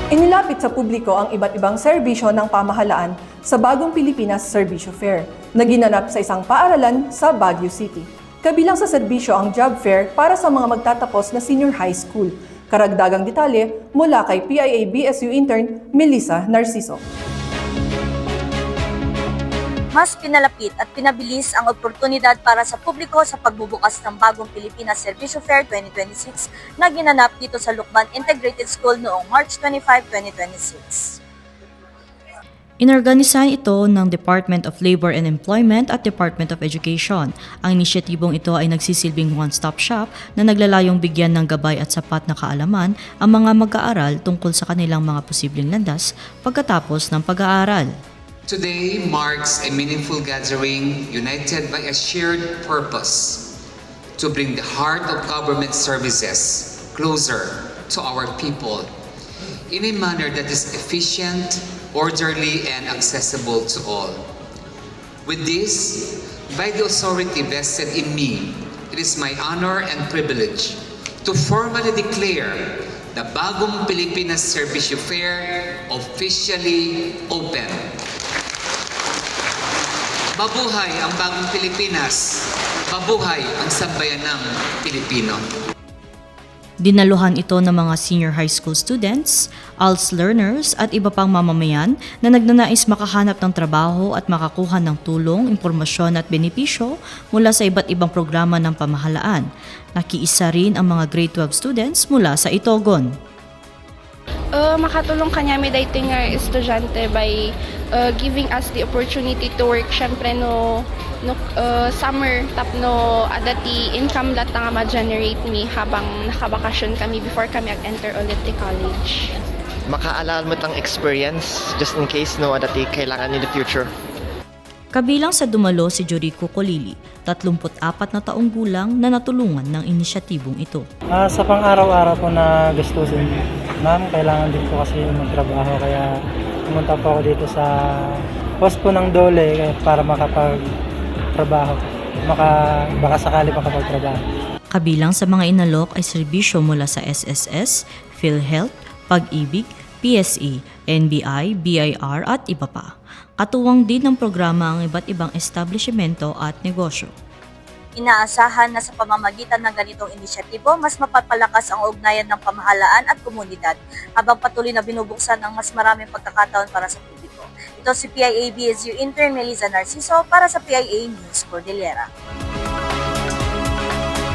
Inilapit sa publiko ang iba't ibang serbisyo ng pamahalaan sa Bagong Pilipinas Serbisyo Fair na ginanap sa isang paaralan sa Baguio City. Kabilang sa serbisyo ang job fair para sa mga magtatapos na senior high school. Karagdagang detalye mula kay PIA-BSU intern Melissa Narciso. Mas pinalapit at pinabilis ang oportunidad para sa publiko sa pagbubukas ng Bagong Pilipinas Serbisyo Fair 2026 na ginanap dito sa Lucban Integrated School noong March 25, 2026. Inorganisahan ito ng Department of Labor and Employment at Department of Education. Ang inisyatibong ito ay nagsisilbing one-stop shop na naglalayong bigyan ng gabay at sapat na kaalaman ang mga mag-aaral tungkol sa kanilang mga posibleng landas pagkatapos ng pag-aaral. Today marks a meaningful gathering united by a shared purpose to bring the heart of government services closer to our people in a manner that is efficient, orderly, and accessible to all. With this, by the authority vested in me, it is my honor and privilege to formally declare the Bagong Pilipinas Serbisyo Fair officially open. Mabuhay ang Bagong Pilipinas! Mabuhay ang sambayanang Pilipino! Dinaluhan ito ng mga senior high school students, ALS learners at iba pang mamamayan na nagnanais makahanap ng trabaho at makakuha ng tulong, impormasyon at benepisyo mula sa iba't ibang programa ng pamahalaan. Nakiisa rin ang mga grade 12 students mula sa Itogon. Makatulong kanya may daytoy nga estudyante by giving us the opportunity to work syempre no summer tapno adati income lat nga ma-generate mi habang nakabakasyon kami before kami ag-enter ulit the college. Makaalala mo tang experience just in case no adati kailangan in the future. Kabilang sa dumalo si Jorico Colili, 34 na taong gulang na natulungan ng inisyatibong ito. Sa pang-araw-araw po na gastusin, ma'am, kailangan din po kasi magtrabaho kaya pumunta po ako dito sa post po ng Dole para makapagtrabaho, baka sakali makapagtrabaho. Kabilang sa mga inalok ay serbisyo mula sa SSS, PhilHealth, Pag-ibig, PSE, NBI, BIR at iba pa. Katuwang din ng programa ang iba't ibang establishmento at negosyo. Inaasahan na sa pamamagitan ng ganitong inisyatibo, mas mapapalakas ang ugnayan ng pamahalaan at komunidad habang patuloy na binubuksan ang mas maraming pagkakataon para sa publiko. Ito si PIA-BSU intern Melissa Narciso para sa PIA News Cordillera.